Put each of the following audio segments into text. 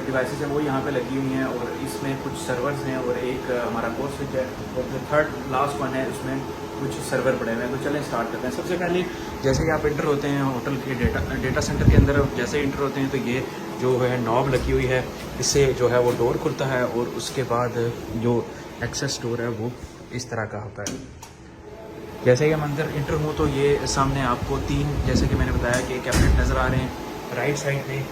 Devices हैं वो यहाँ पे लगी हुई हैं, और इसमें कुछ सर्वर्स हैं और एक हमारा कोर स्विच है, और जो थर्ड लास्ट वन है उसमें कुछ सर्वर पड़े हुए हैं। तो चलें स्टार्ट करते हैं। सबसे पहले जैसे ही आप इंटर होते हैं होटल के डेटा सेंटर के अंदर, जैसे ही इंटर होते हैं तो ये जो है नॉब लगी हुई है, इससे जो है वो डोर खुलता है, और उसके बाद जो एक्सेस डोर है वो इस तरह का होता है। जैसे कि हम अंदर इंटर हूँ तो ये सामने आपको तीन, जैसे कि मैंने बताया कि कैबिनेट नज़र आ रहे हैं। राइट साइड में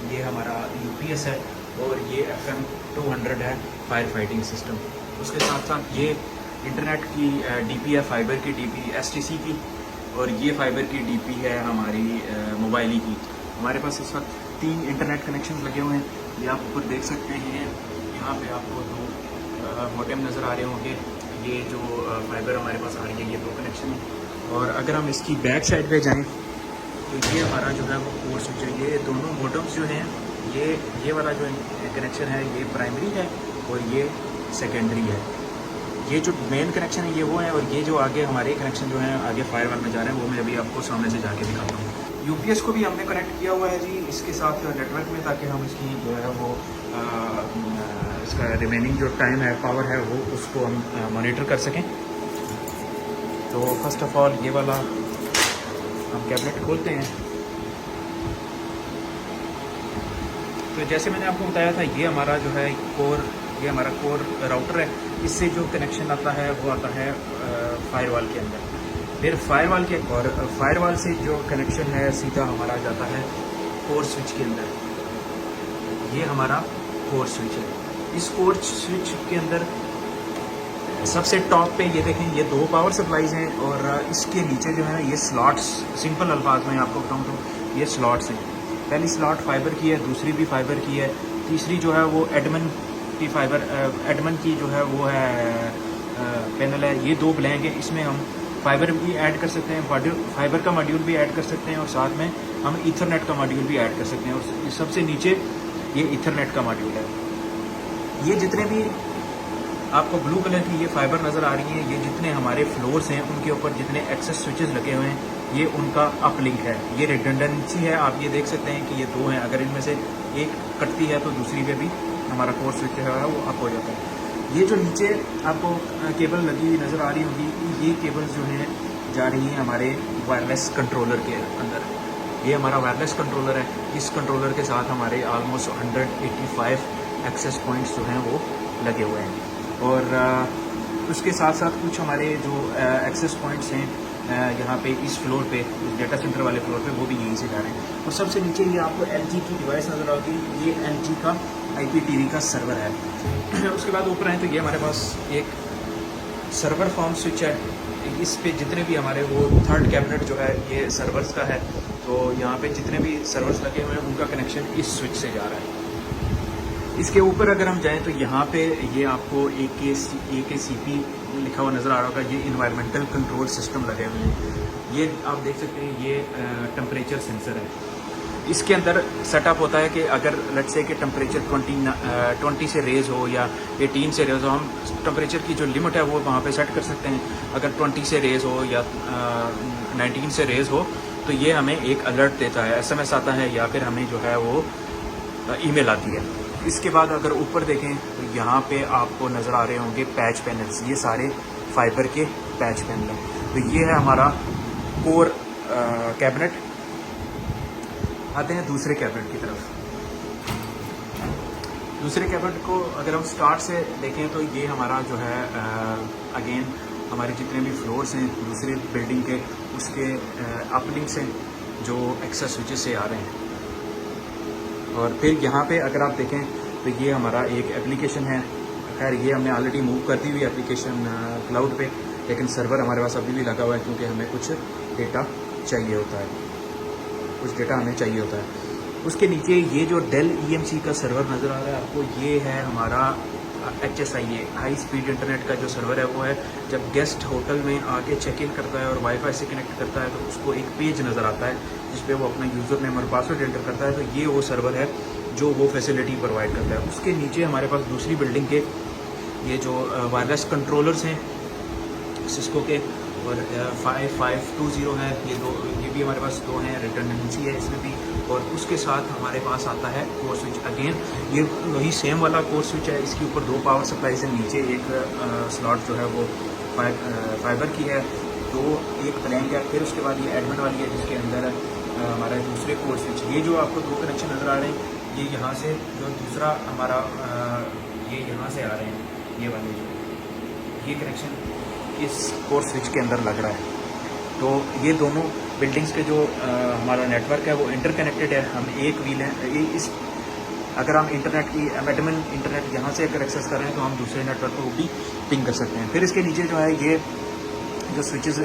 ये हमारा UPS है, और ये FM 200 है फायर फाइटिंग सिस्टम। उसके साथ साथ ये इंटरनेट की DP है, फाइबर की DP STC की, और ये फाइबर की DP है हमारी मोबाइल की। हमारे पास इस वक्त 3 इंटरनेट कनेक्शन लगे हुए हैं। ये आप ऊपर देख सकते हैं, यहाँ पे आपको 2 मोडेम नज़र आ रहे होंगे। ये जो फाइबर हमारे पास आ रही है, ये 2 कनेक्शन है। और अगर हम इसकी बैक साइड पे जाएं तो ये हमारा जो है वो कोर स्विच है। ये दोनों मोडेम्स जो हैं, ये वाला जो कनेक्शन है ये प्राइमरी है, और ये सेकेंडरी है। ये जो मेन कनेक्शन है ये वो है, और ये जो आगे हमारे कनेक्शन जो हैं आगे फायरवॉल में जा रहे हैं, वो मैं अभी आपको सामने से जाके दिखाता हूँ। UPS को भी हमने कनेक्ट किया हुआ है जी इसके साथ नेटवर्क में, ताकि हम इसकी जो है वो इसका रिमेनिंग जो टाइम है, पावर है, वो उसको हम मॉनिटर कर सकें। तो फर्स्ट ऑफ ऑल ये वाला हम कैबिनेट खोलते हैं। तो जैसे मैंने आपको बताया था, ये हमारा जो है ये हमारा कोर राउटर है। इससे जो कनेक्शन आता है वो आता है फायरवॉल के अंदर। फिर फायरवॉल से जो कनेक्शन है सीधा हमारा जाता है कोर स्विच के अंदर। ये हमारा कोर स्विच है। इस कोर स्विच के अंदर सबसे टॉप पे ये देखें, ये 2 पावर सप्लाईज हैं, और इसके नीचे जो है ये स्लॉट्स, सिंपल अल्फाज में आपको बताऊँ तो ये स्लॉट्स हैं। पहली स्लॉट फाइबर की है, दूसरी भी फाइबर की है, तीसरी जो है वो एडमन की जो है वो है पैनल है। ये 2 ब्लैंक है, इसमें हम फाइबर भी ऐड कर सकते हैं, फाइबर का मॉड्यूल भी ऐड कर सकते हैं, और साथ में हम ईथरनेट का मॉड्यूल भी ऐड कर सकते हैं। और सबसे नीचे ये ईथरनेट का मॉड्यूल है। ये जितने भी आपको ब्लू कलर की ये फाइबर नज़र आ रही है, ये जितने हमारे फ्लोर्स हैं उनके ऊपर जितने एक्सेस स्विचेस लगे हुए हैं, ये उनका अपलिंक है। ये रिडंडेंसी है, आप ये देख सकते हैं कि ये 2 हैं। अगर इनमें से एक कटती है तो दूसरी पे भी हमारा कोर स्विच है वो अप हो जाता है। ये जो नीचे आपको केबल लगी हुई नज़र आ रही होगी, ये केबल्स जो हैं जा रही हैं हमारे वायरलेस कंट्रोलर के अंदर। ये हमारा वायरलेस कंट्रोलर है। इस कंट्रोलर के साथ हमारे ऑलमोस्ट 185 एक्सेस पॉइंट्स जो हैं वो लगे हुए हैं, और उसके साथ साथ कुछ हमारे जो एक्सेस पॉइंट्स हैं यहाँ पे इस फ्लोर पे, डेटा सेंटर वाले फ्लोर पे, वो भी यहीं से जा रहे हैं। और सबसे नीचे ये आपको LG की डिवाइस नज़र आती है। ये LG का IPTV का सर्वर है। उसके बाद ऊपर आए तो ये हमारे पास एक सर्वर फॉर्म स्विच है। इस पे जितने भी हमारे वो थर्ड कैबिनेट जो है ये सर्वर्स का है, तो यहाँ पे जितने भी सर्वर्स लगे हुए हैं उनका कनेक्शन इस स्विच से जा रहा है। इसके ऊपर अगर हम जाएं तो यहाँ पे ये आपको AKCP लिखा हुआ नज़र आ रहा होगा। ये इन्वायरमेंटल कंट्रोल सिस्टम लगे हुए हैं। ये आप देख सकते हैं, ये टेम्परेचर सेंसर है। इसके अंदर सेटअप होता है कि अगर लेट्स से कि टेम्परेचर 20 से रेज हो या 18 से रेज हो, हम टेम्परेचर की जो लिमिट है वो वहाँ पे सेट कर सकते हैं। अगर 20 से रेज हो या 19 से रेज हो तो ये हमें एक अलर्ट देता है, SMS आता है, या फिर हमें जो है वो ईमेल आती है। इसके बाद अगर ऊपर देखें तो यहाँ पे आपको नज़र आ रहे होंगे पैच पैनल्स। ये सारे फाइबर के पैच पैनल हैं। तो ये है हमारा कोर कैबिनेट। आते हैं दूसरे कैबिनेट की तरफ। दूसरे कैबिनेट को अगर हम स्टार्ट से देखें तो ये हमारा जो है अगेन हमारे जितने भी फ्लोर्स हैं दूसरे बिल्डिंग के, उसके अपलिंक से जो एक्सेस स्विचेस से आ रहे हैं। और फिर यहाँ पे अगर आप देखें तो ये हमारा एक एप्लीकेशन है। खैर ये हमने ऑलरेडी मूव कर दी हुई एप्लीकेशन क्लाउड पे, लेकिन सर्वर हमारे पास अभी भी लगा हुआ है क्योंकि हमें कुछ डेटा चाहिए होता है, उसके नीचे ये जो डेल EMC का सर्वर नज़र आ रहा है आपको, ये है हमारा HSIA हाई स्पीड इंटरनेट का जो सर्वर है वो है। जब गेस्ट होटल में आके चेक इन करता है और वाईफाई से कनेक्ट करता है तो उसको एक पेज नज़र आता है जिस पे वो अपना यूज़र नेम और पासवर्ड एंटर करता है। तो ये वो सर्वर है जो वो फैसिलिटी प्रोवाइड करता है। उसके नीचे हमारे पास दूसरी बिल्डिंग के ये जो वायरलेस कंट्रोलर्स हैं सिस्को के, और 5520 है, ये भी हमारे पास 2 हैं। रिडंडेंसी है इसमें भी, और उसके साथ हमारे पास आता है कोर स्विच। अगेन ये वही सेम वाला कोर स्विच है, इसके ऊपर 2 पावर सप्लाईज है, नीचे एक स्लॉट जो है वो फाइबर की है, तो एक ब्लैंक है। फिर उसके बाद ये एडमिट वाली है जिसके अंदर हमारा दूसरे कोर स्विच। ये जो आपको 2 कनेक्शन नज़र आ रहे हैं, ये यहाँ से जो दूसरा हमारा ये यहाँ से आ रहे हैं, ये वाले ये कनेक्शन इस कोर स्विच के अंदर लग रहा है। तो ये दोनों बिल्डिंग्स के जो हमारा नेटवर्क है वो इंटरकनेक्टेड है। हम एक व्हील है इस, अगर हम इंटरनेट की एडमिन इंटरनेट यहाँ से अगर एक्सेस कर रहे हैं तो हम दूसरे नेटवर्क को भी पिंग कर सकते हैं। फिर इसके नीचे जो है ये जो स्विचेस,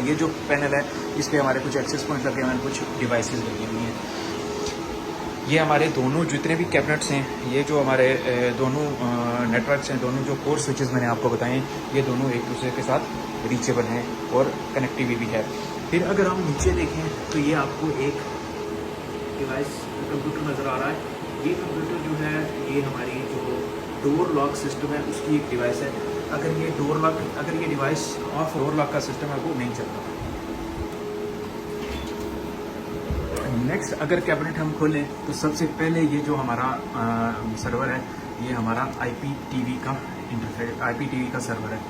ये जो पैनल है इस पर हमारे कुछ एक्सेस पॉइंट लगे हुए हैं, कुछ डिवाइसेस लगी हुई हैं। ये हमारे दोनों जितने भी कैबिनेट्स हैं, ये जो हमारे दोनों नेटवर्क्स हैं, दोनों जो कोर स्विचेस मैंने आपको बताएं, ये दोनों एक दूसरे के साथ रीचेबल हैं और कनेक्टिविटी भी है। फिर अगर हम नीचे देखें तो ये आपको एक डिवाइस कंप्यूटर नज़र आ रहा है। ये कंप्यूटर जो है ये हमारी जो डोर लॉक सिस्टम है उसकी एक डिवाइस है। अगर ये डोर लॉक, अगर ये डिवाइस ऑफ डोर लॉक का सिस्टम है वो नहीं चलता। नेक्स्ट अगर कैबिनेट हम खोलें तो सबसे पहले ये जो हमारा सर्वर है, ये हमारा IPTV का इंटरफेस, IPTV का सर्वर है।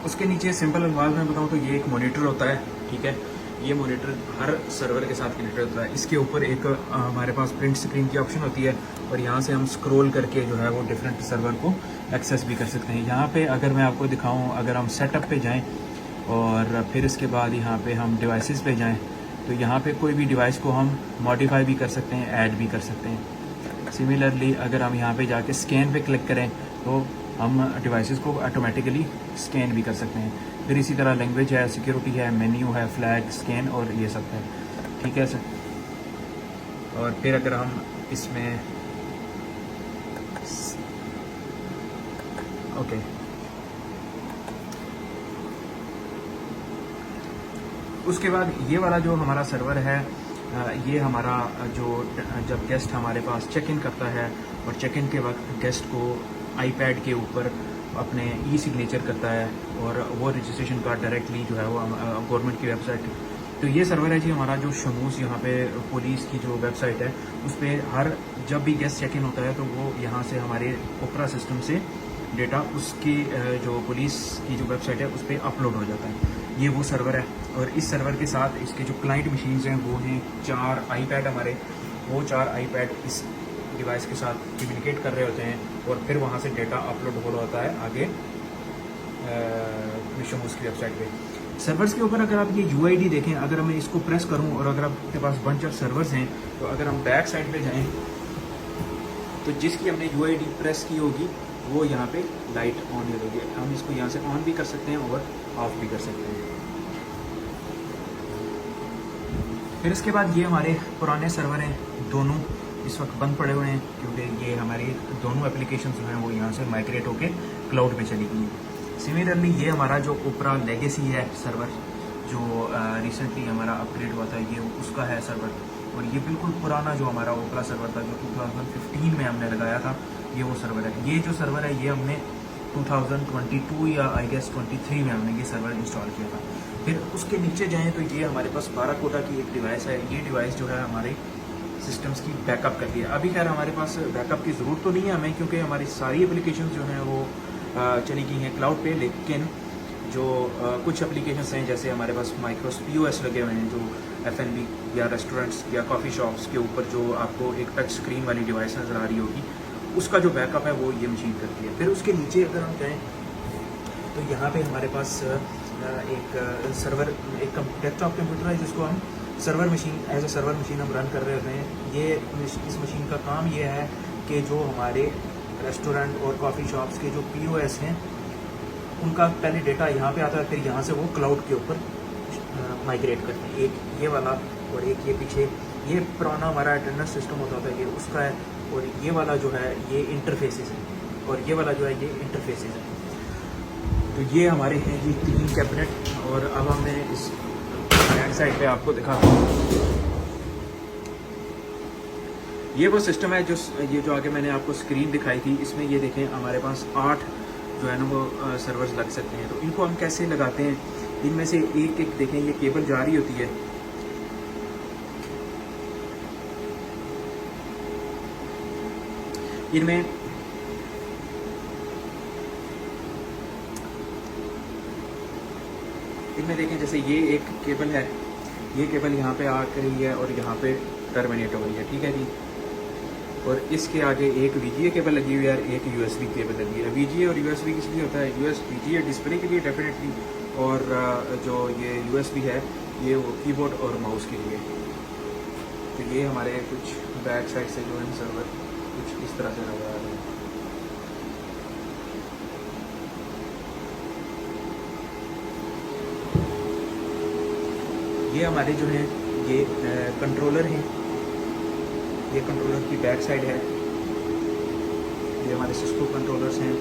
उसके नीचे सिंपल अंदाज में बताऊं तो ये एक मॉनिटर होता है, ठीक है। ये मॉनिटर हर सर्वर के साथ कनेक्टेड होता है। इसके ऊपर एक हमारे पास प्रिंट स्क्रीन की ऑप्शन होती है और यहाँ से हम स्क्रॉल करके जो है वो डिफरेंट सर्वर को एक्सेस भी कर सकते हैं। यहाँ पे अगर मैं आपको दिखाऊं, अगर हम सेटअप पे जाएं और फिर इसके बाद यहाँ पे हम डिवाइसेस पे जाएं तो यहाँ पे कोई भी डिवाइस को हम मॉडिफाई भी कर सकते हैं, ऐड भी कर सकते हैं। सिमिलरली अगर हम यहाँ पे जाके स्कैन पे क्लिक करें तो हम डिवाइसेस को ऑटोमेटिकली स्कैन भी कर सकते हैं। फिर इसी तरह लैंग्वेज है, सिक्योरिटी है, मेन्यू है, फ्लैग, स्कैन और ये सब है, ठीक है सर। और फिर अगर हम इसमें ओके उसके बाद ये वाला जो हमारा सर्वर है, ये हमारा जो जब गेस्ट हमारे पास चेक इन करता है और चेक इन के वक्त गेस्ट को आईपैड के ऊपर अपने सिग्नेचर करता है और वो रजिस्ट्रेशन कार्ड डायरेक्टली जो है वो गवर्नमेंट की वेबसाइट, तो ये सर्वर है जी हमारा जो शमूस, यहाँ पे पुलिस की जो वेबसाइट है उस पर हर जब भी गेस्ट चेक इन होता है तो वो यहाँ से हमारे ओपरा सिस्टम से डेटा उसकी जो पुलिस की जो वेबसाइट है उस पर अपलोड हो जाता है। ये वो सर्वर है और इस सर्वर के साथ इसके जो क्लाइंट मशीन्स हैं वो हैं 4 आईपैड हमारे, वो 4 आईपैड इस डिवाइस के साथ कम्युनिकेट कर रहे होते हैं और फिर वहाँ से डेटा अपलोड हो रहा होता है आगे शमूस की वेबसाइट पे। सर्वर्स के ऊपर अगर आप ये UID देखें, अगर मैं इसको प्रेस करूं और अगर आपके पास बंच ऑफ सर्वर्स हैं तो अगर हम बैक साइड पे जाएं तो जिसकी हमने UID प्रेस की होगी वो यहाँ पे लाइट ऑन हो जाएगी। हम इसको यहाँ से ऑन भी कर सकते हैं और ऑफ भी कर सकते हैं। फिर इसके बाद ये हमारे पुराने सर्वर हैं, दोनों इस वक्त बंद पड़े हुए हैं क्योंकि ये हमारी दोनों एप्लीकेशन जो हैं वो यहाँ से माइग्रेट होके क्लाउड पे चली गई हैं। सिमिलरली ये हमारा जो ओपरा लेगेसी है सर्वर, जो रिसेंटली हमारा अपग्रेड हुआ था, ये उसका है सर्वर। और ये बिल्कुल पुराना जो हमारा ओपरा सर्वर था जो 2015 में हमने लगाया था, ये वो सर्वर है। ये जो सर्वर है ये हमने 2022 या आई गेस 23 में हमने ये सर्वर इंस्टॉल किया था। फिर उसके नीचे जाएँ तो ये हमारे पास बाराकोटा की एक डिवाइस है। ये डिवाइस जो है हमारे सिस्टम्स की बैकअप करती है। अभी खैर हमारे पास बैकअप की ज़रूरत तो नहीं है हमें, क्योंकि हमारी सारी एप्लीकेशन जो हैं वो चली गई हैं क्लाउड पे। लेकिन जो कुछ एप्लीकेशंस हैं जैसे हमारे पास माइक्रोस POS लगे हुए हैं जो F&B या रेस्टोरेंट्स या कॉफ़ी शॉप्स के ऊपर जो आपको एक टच स्क्रीन वाली डिवाइस नज़र आ रही होगी, उसका जो बैकअप है वो ये मशीन करती है। फिर उसके नीचे अगर हम जाएँ तो यहाँ पे हमारे पास एक सर्वर, एक डेस्कटॉप कंप्यूटर है जिसको हम server machine, as a server machine हम रन कर रहे होते हैं। ये इस मशीन का काम ये है कि जो हमारे रेस्टोरेंट और कॉफ़ी शॉप्स के जो POS हैं उनका पहले डेटा यहाँ पे आता है, फिर यहाँ से वो क्लाउड के ऊपर माइग्रेट करते हैं। एक ये वाला और एक ये पीछे, ये पुराना हमारा अटेंडेंस सिस्टम होता था, ये उसका है। और ये वाला जो है ये इंटरफेसेस है और ये वाला जो है ये इंटरफेसेस है। तो ये हमारे हैं ये 3 कैबिनेट। और अब हमने इस राइट साइड पे आपको दिखाता हूँ, ये वो सिस्टम है जो ये जो आगे मैंने आपको स्क्रीन दिखाई थी, इसमें ये देखें हमारे पास 8 जो है ना वो सर्वर्स लग सकते हैं। तो इनको हम कैसे लगाते हैं, इनमें से एक एक देखें ये केबल जा रही होती है, इनमें देखें, जैसे ये एक केबल है, ये केबल यहाँ पे आ रही है और यहाँ पे टर्मिनेट हो रही है, ठीक है जी। और इसके आगे एक VGA केबल लगी हुई है और एक USB केबल लगी है। VGA और USB किस लिए होता है? VGA डिस्प्ले के लिए डेफिनेटली, और जो ये USB है ये वो कीबोर्ड और माउस के लिए। तो ये हमारे कुछ बैक साइड से जो है सर्वर कुछ इस तरह से नजर आ रहे हैं। ये हमारे जो है ये कंट्रोलर हैं, ये कंट्रोलर की बैक साइड है, ये हमारे सिस्को कंट्रोलर्स हैं।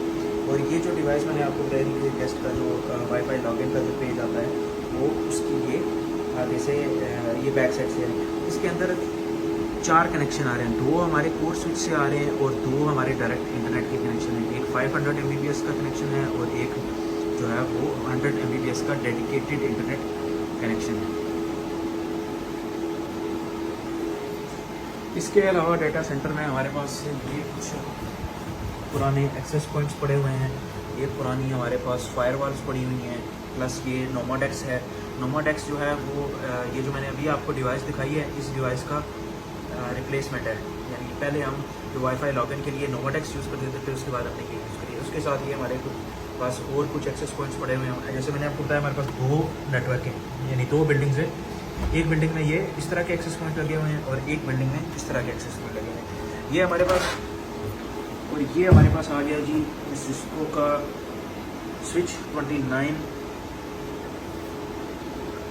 और ये जो डिवाइस मैंने आपको बताया कि गेस्ट का जो वाईफाई लॉगिन का जो पेज आता है वो उसकी ये आगे से ये बैक साइड से है। इसके अंदर 4 कनेक्शन आ रहे हैं, 2 हमारे कोर स्विच से आ रहे हैं और 2 हमारे डायरेक्ट इंटरनेट के कनेक्शन हैं। एक 500 Mbps का कनेक्शन है और एक जो है वो 100 Mbps का डेडिकेटेड इंटरनेट कनेक्शन है। इसके अलावा डाटा सेंटर में हमारे पास ये कुछ पुराने एक्सेस पॉइंट्स पड़े हुए हैं, ये पुरानी हमारे पास फायरवॉल्स पड़ी हुई हैं, प्लस ये नोमाडेक्स है। नोमाडेक्स जो है वो ये जो मैंने अभी आपको डिवाइस दिखाई है, इस डिवाइस का रिप्लेसमेंट है। यानी पहले हम जो वाईफाई लॉगिन के लिए नोमाडेक्स यूज़ करते थे, उसके बाद हमने ये यूज़ करी। उसके साथ ये हमारे पास और कुछ एक्सेस पॉइंट्स पड़े हुए हैं। जैसे मैंने आपको बताया, हमारे पास 2 नेटवर्क हैं, यानी 2 बिल्डिंग्स हैं। एक बिल्डिंग में ये इस तरह के एक्सेस पॉइंट लगे हुए हैं और एक बिल्डिंग में इस तरह के एक्सेस पॉइंट लगे हुए हैं। ये हमारे पास, और ये हमारे पास आ गया जी सिस्को का स्विच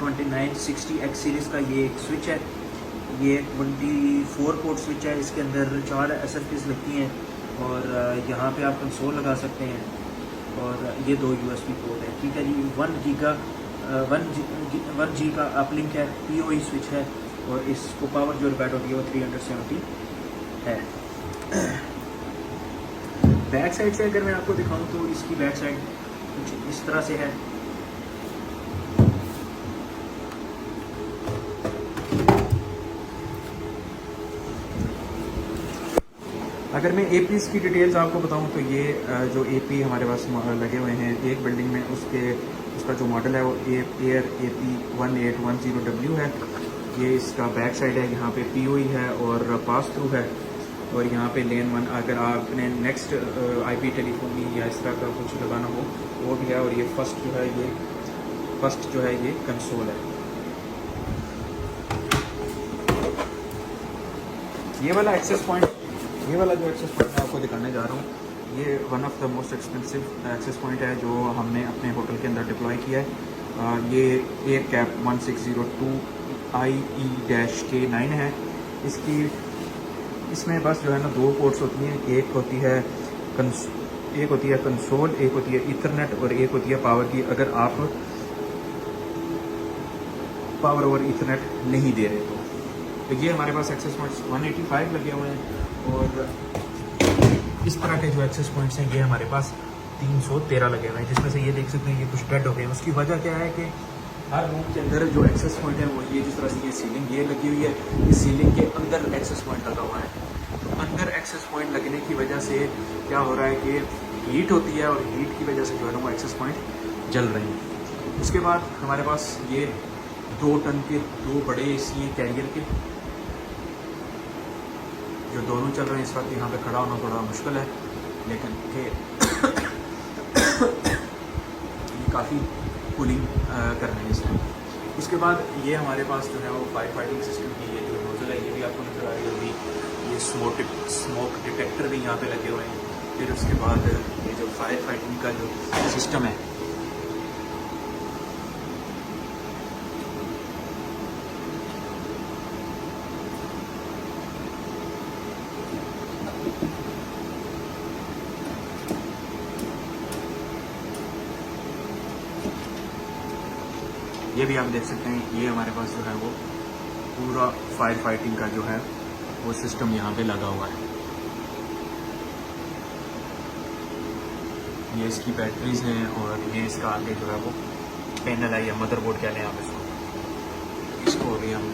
2960X सीरीज़ का ये एक स्विच है। ये 24 पोर्ट स्विच है, इसके अंदर 4 SFPs लगती हैं और यहाँ पे आप कंसोल लगा सकते हैं। और ये 2 USB पोर्ट है, ठीक है जी। 1 G का अपलिंक है, PoE स्विच है और इसको पावर जो रिक्वायर्ड होती है वो 370 है। बैक साइड से अगर मैं आपको दिखाऊं तो इसकी बैक साइड कुछ इस तरह से है। अगर मैं APs की डिटेल्स आपको बताऊं तो ये जो AP हमारे पास लगे हुए हैं एक बिल्डिंग में, उसका जो मॉडल है वो एयर AP1810W है। ये इसका बैक साइड है, यहाँ पे PoE है और पास थ्रू है और यहाँ पे लेन 1 अगर आपने नेक्स्ट IP टेलीफोनी या इस तरह का कुछ लगाना हो वो भी है। और ये फर्स्ट जो है ये कंसोल है। ये वाला जो एक्सेस पॉइंट मैं आपको दिखाने जा रहा हूँ, ये one of the most expensive access point है जो हमने अपने होटल के अंदर डिप्लॉय किया है। ये AirCap 1602 IE-K9 है। इसमें बस जो है ना 2 पोर्ट्स होती हैं, एक होती है कंसोल, एक होती है ईथरनेट और एक होती है पावर की, अगर आप पावर ओवर ईथरनेट नहीं दे रहे तो ये हमारे पास एक्सेस पॉइंट्स 185 लगे हुए हैं। और इस तरह के जो एक्सेस पॉइंट्स हैं ये हमारे पास 313 लगे हुए हैं, जिसमें से ये देख सकते हैं ये कुछ डेड हो गए हैं। उसकी वजह क्या है कि हर रूम के अंदर जो एक्सेस पॉइंट है वो ये जिस तरह से ये सीलिंग ये लगी हुई है, इस सीलिंग के अंदर एक्सेस पॉइंट लगा हुआ है। तो अंदर एक्सेस पॉइंट लगने की वजह से क्या हो रहा है कि हीट होती है और हीट की वजह से जो है ना वो एक्सेस पॉइंट जल रहे हैं। उसके बाद हमारे पास ये 2 टन के 2 बड़े AC हैं कैरियर के, जो दोनों चल रहे हैं। इस वक्त यहाँ पे खड़ा होना थोड़ा मुश्किल है, लेकिन ये काफ़ी कूलिंग कर रहे हैं इसमें। उसके बाद ये हमारे पास जो है वो फायर फाइटिंग सिस्टम की ये जो नोजल है ये भी आपको नजर आ रही होगी। ये स्मोक डिटेक्टर भी यहाँ पे लगे हुए हैं। फिर उसके बाद ये जो फायर फाइटिंग का जो सिस्टम है, ये भी आप देख सकते हैं। ये हमारे पास जो है वो पूरा फायर फाइटिंग का जो है वो सिस्टम यहाँ पे लगा हुआ है। ये इसकी बैटरीज हैं और ये इसका आगे जो है वो पैनल है या मदरबोर्ड कह लें आप इसको भी हम